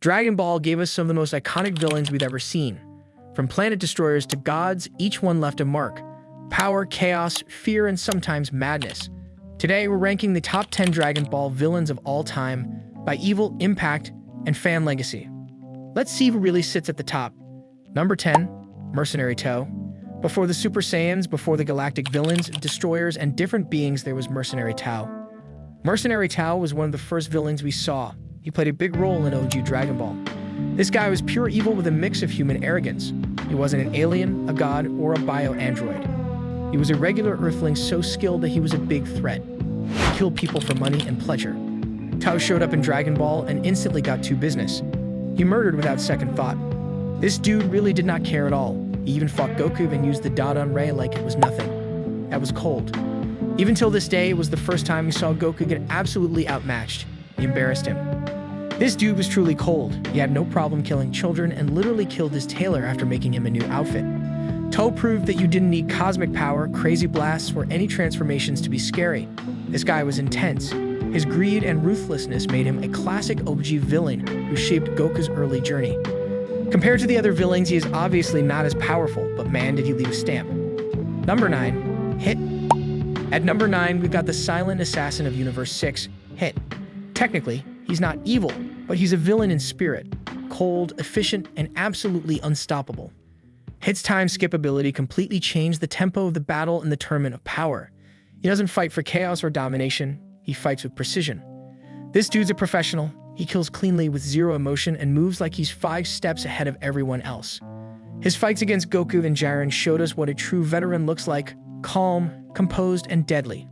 Dragon Ball gave us some of the most iconic villains we've ever seen. From planet destroyers to gods, each one left a mark. Power, chaos, fear, and sometimes madness. Today, we're ranking the top 10 Dragon Ball villains of all time by evil, impact, and fan legacy. Let's see who really sits at the top. Number 10, Mercenary Toe. Before the Super Saiyans, before the galactic villains, destroyers, and different beings, there was Mercenary Tao. Mercenary Tao was one of the first villains we saw. He played a big role in OG Dragon Ball. This guy was pure evil with a mix of human arrogance. He wasn't an alien, a god, or a bio-android. He was a regular Earthling so skilled that he was a big threat. He killed people for money and pleasure. Tao showed up in Dragon Ball and instantly got to business. He murdered without second thought. This dude really did not care at all. He even fought Goku and used the Dodon Ray like it was nothing. That was cold. Even till this day, it was the first time we saw Goku get absolutely outmatched. He embarrassed him. This dude was truly cold. He had no problem killing children and literally killed his tailor after making him a new outfit. Toe proved that you didn't need cosmic power, crazy blasts, or any transformations to be scary. This guy was intense. His greed and ruthlessness made him a classic OG villain who shaped Goku's early journey. Compared to the other villains, he is obviously not as powerful, but man, did he leave a stamp. Number 9, Hit. At number 9, we've got the silent assassin of Universe 6, Hit. Technically, he's not evil, but he's a villain in spirit. Cold, efficient, and absolutely unstoppable. Hit's time skip ability completely changed the tempo of the battle and the tournament of power. He doesn't fight for chaos or domination, he fights with precision. This dude's a professional. He kills cleanly with zero emotion and moves like he's 5 steps ahead of everyone else. His fights against Goku and Jiren showed us what a true veteran looks like: calm, composed, and deadly.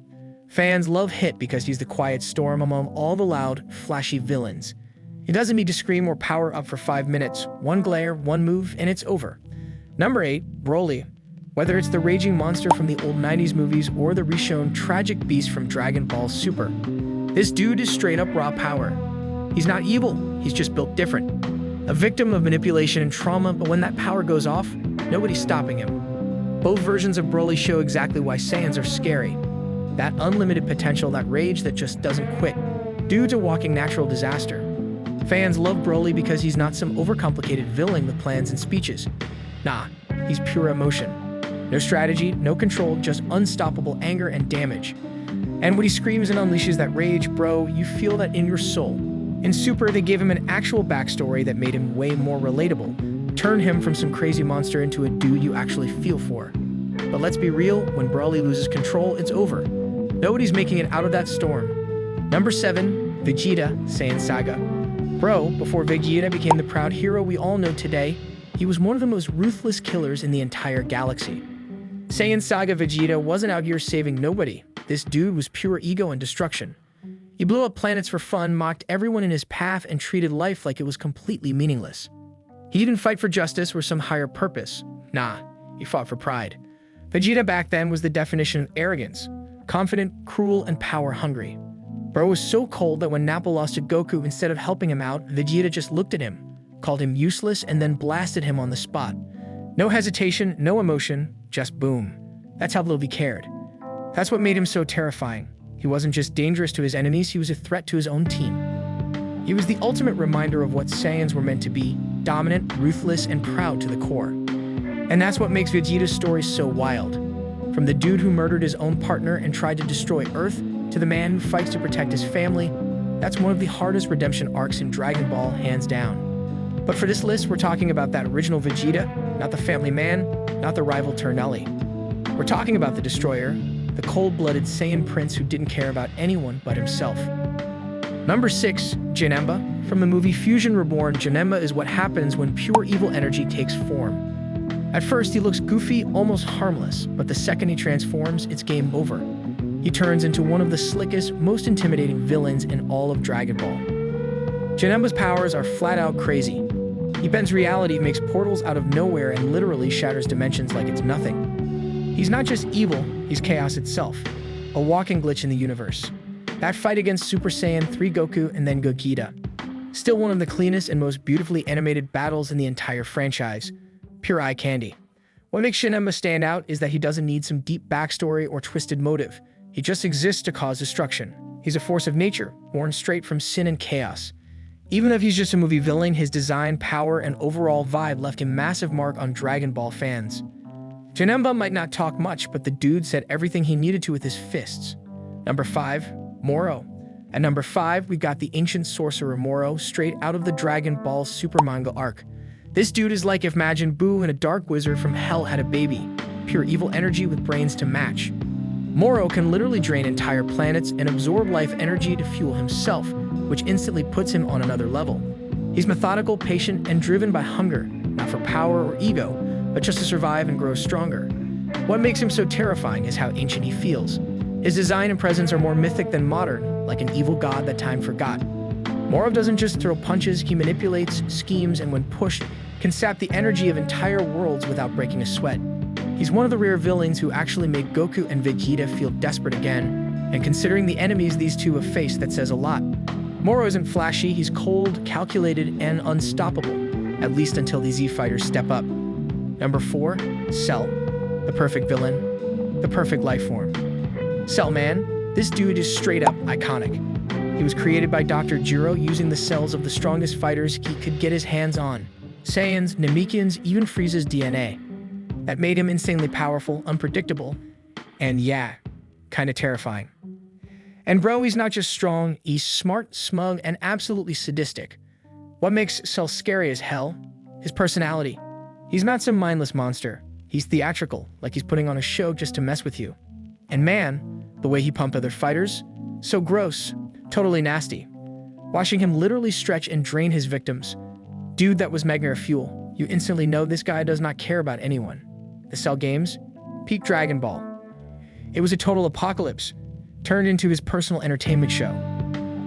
Fans love Hit because he's the quiet storm among all the loud, flashy villains. He doesn't need to scream or power up for 5 minutes. One glare, one move, and it's over. Number 8, Broly. Whether it's the raging monster from the old 90s movies or the reshown tragic beast from Dragon Ball Super, this dude is straight up raw power. He's not evil, he's just built different. A victim of manipulation and trauma, but when that power goes off, nobody's stopping him. Both versions of Broly show exactly why Saiyans are scary. That unlimited potential, that rage that just doesn't quit. Dude's a walking natural disaster. Fans love Broly because he's not some overcomplicated villain with plans and speeches. Nah, he's pure emotion. No strategy, no control, just unstoppable anger and damage. And when he screams and unleashes that rage, bro, you feel that in your soul. In Super, they gave him an actual backstory that made him way more relatable, turned him from some crazy monster into a dude you actually feel for. But let's be real, when Broly loses control, it's over. Nobody's making it out of that storm. Number 7, Vegeta, Saiyan Saga. Bro, before Vegeta became the proud hero we all know today, he was one of the most ruthless killers in the entire galaxy. Saiyan Saga Vegeta wasn't out here saving nobody. This dude was pure ego and destruction. He blew up planets for fun, mocked everyone in his path, and treated life like it was completely meaningless. He didn't fight for justice or some higher purpose. Nah, he fought for pride. Vegeta back then was the definition of arrogance. Confident, cruel, and power-hungry. Bro was so cold that when Nappa lost to Goku, instead of helping him out, Vegeta just looked at him, called him useless, and then blasted him on the spot. No hesitation, no emotion, just boom. That's how little he cared. That's what made him so terrifying. He wasn't just dangerous to his enemies, he was a threat to his own team. He was the ultimate reminder of what Saiyans were meant to be: dominant, ruthless, and proud to the core. And that's what makes Vegeta's story so wild. From the dude who murdered his own partner and tried to destroy Earth, to the man who fights to protect his family, that's one of the hardest redemption arcs in Dragon Ball, hands down. But for this list, we're talking about that original Vegeta, not the family man, not the rival Ternelli. We're talking about the Destroyer, the cold-blooded Saiyan prince who didn't care about anyone but himself. Number 6, Janemba. From the movie Fusion Reborn, Janemba is what happens when pure evil energy takes form. At first, he looks goofy, almost harmless, but the second he transforms, it's game over. He turns into one of the slickest, most intimidating villains in all of Dragon Ball. Janemba's powers are flat-out crazy. He bends reality, makes portals out of nowhere, and literally shatters dimensions like it's nothing. He's not just evil, he's chaos itself, a walking glitch in the universe. That fight against Super Saiyan 3 Goku and then Gogeta. Still one of the cleanest and most beautifully animated battles in the entire franchise. Pure eye candy. What makes Janemba stand out is that he doesn't need some deep backstory or twisted motive. He just exists to cause destruction. He's a force of nature, born straight from sin and chaos. Even if he's just a movie villain, his design, power, and overall vibe left a massive mark on Dragon Ball fans. Janemba might not talk much, but the dude said everything he needed to with his fists. Number 5, Moro. At number 5, we got the ancient sorcerer Moro, straight out of the Dragon Ball Super manga arc. This dude is like if Majin Buu and a dark wizard from hell had a baby. Pure evil energy with brains to match. Moro can literally drain entire planets and absorb life energy to fuel himself, which instantly puts him on another level. He's methodical, patient, and driven by hunger, not for power or ego, but just to survive and grow stronger. What makes him so terrifying is how ancient he feels. His design and presence are more mythic than modern, like an evil god that time forgot. Moro doesn't just throw punches, he manipulates, schemes, and when pushed, can sap the energy of entire worlds without breaking a sweat. He's one of the rare villains who actually make Goku and Vegeta feel desperate again, and considering the enemies these two have faced, that says a lot. Moro isn't flashy, he's cold, calculated, and unstoppable, at least until the Z fighters step up. Number 4, Cell. The perfect villain, the perfect life form. Cell Man, this dude is straight up iconic. He was created by Dr. Jiro using the cells of the strongest fighters he could get his hands on. Saiyans, Namekians, even Frieza's DNA. That made him insanely powerful, unpredictable, and yeah, kinda terrifying. And bro, he's not just strong, he's smart, smug, and absolutely sadistic. What makes Cell scary as hell? His personality. He's not some mindless monster. He's theatrical, like he's putting on a show just to mess with you. And man, the way he pumped other fighters, so gross, totally nasty. Watching him literally stretch and drain his victims. Dude, that was Magna fuel. You instantly know this guy does not care about anyone. The Cell games, peak Dragon Ball. It was a total apocalypse, turned into his personal entertainment show.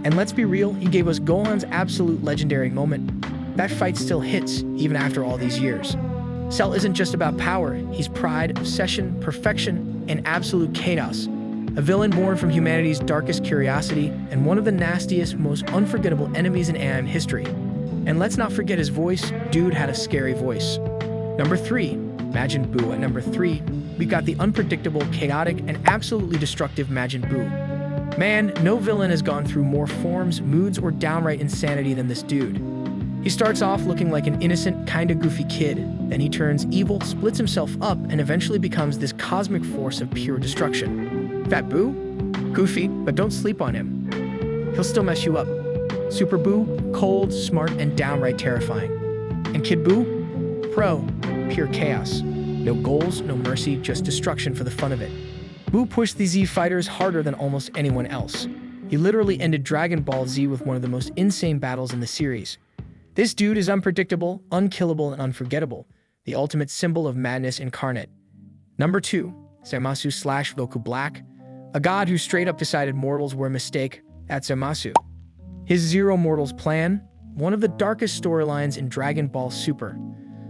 And let's be real, he gave us Gohan's absolute legendary moment. That fight still hits, even after all these years. Cell isn't just about power, he's pride, obsession, perfection, and absolute chaos. A villain born from humanity's darkest curiosity, and one of the nastiest, most unforgettable enemies in anime history. And let's not forget his voice, dude had a scary voice. Number 3, Majin Buu. At number 3, we got the unpredictable, chaotic, and absolutely destructive Majin Buu. Man, no villain has gone through more forms, moods, or downright insanity than this dude. He starts off looking like an innocent, kinda goofy kid, then he turns evil, splits himself up, and eventually becomes this cosmic force of pure destruction. Fat Buu? Goofy, but don't sleep on him. He'll still mess you up. Super Buu? Cold, smart, and downright terrifying. And Kid Buu? Pro, pure chaos. No goals, no mercy, just destruction for the fun of it. Buu pushed the Z fighters harder than almost anyone else. He literally ended Dragon Ball Z with one of the most insane battles in the series. This dude is unpredictable, unkillable, and unforgettable, the ultimate symbol of madness incarnate. Number 2, Zamasu / Goku Black, a god who straight up decided mortals were a mistake at Zamasu. His Zero Mortals plan, one of the darkest storylines in Dragon Ball Super.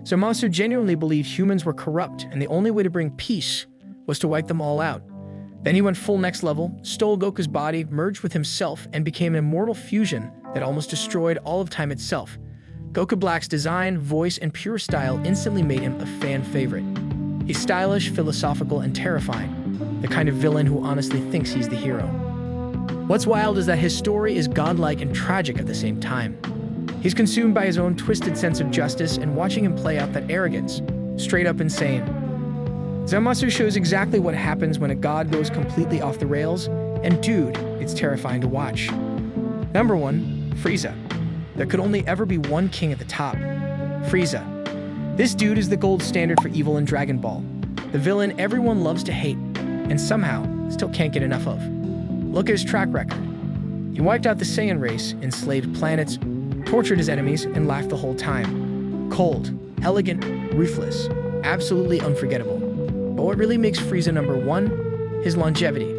Zamasu genuinely believed humans were corrupt and the only way to bring peace was to wipe them all out. Then he went full next level, stole Goku's body, merged with himself, and became an immortal fusion that almost destroyed all of time itself. Goku Black's design, voice, and pure style instantly made him a fan favorite. He's stylish, philosophical, and terrifying, the kind of villain who honestly thinks he's the hero. What's wild is that his story is godlike and tragic at the same time. He's consumed by his own twisted sense of justice, and watching him play out that arrogance, straight up insane. Zamasu shows exactly what happens when a god goes completely off the rails, and dude, it's terrifying to watch. Number 1, Frieza. There could only ever be one king at the top. Frieza. This dude is the gold standard for evil in Dragon Ball. The villain everyone loves to hate, and somehow still can't get enough of. Look at his track record. He wiped out the Saiyan race, enslaved planets, tortured his enemies, and laughed the whole time. Cold, elegant, ruthless, absolutely unforgettable. But what really makes Frieza number 1? His longevity.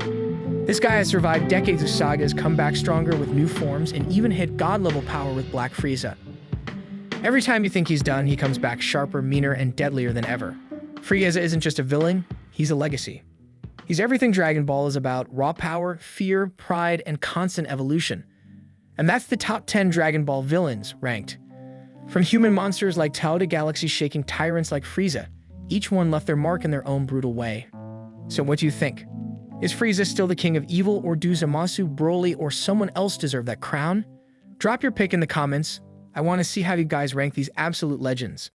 This guy has survived decades of sagas, come back stronger with new forms, and even hit god-level power with Black Frieza. Every time you think he's done, he comes back sharper, meaner, and deadlier than ever. Frieza isn't just a villain, he's a legacy. He's everything Dragon Ball is about: raw power, fear, pride, and constant evolution. And that's the top 10 Dragon Ball villains ranked. From human monsters like Tao to galaxy-shaking tyrants like Frieza, each one left their mark in their own brutal way. So what do you think? Is Frieza still the king of evil, or do Zamasu, Broly, or someone else deserve that crown? Drop your pick in the comments. I want to see how you guys rank these absolute legends.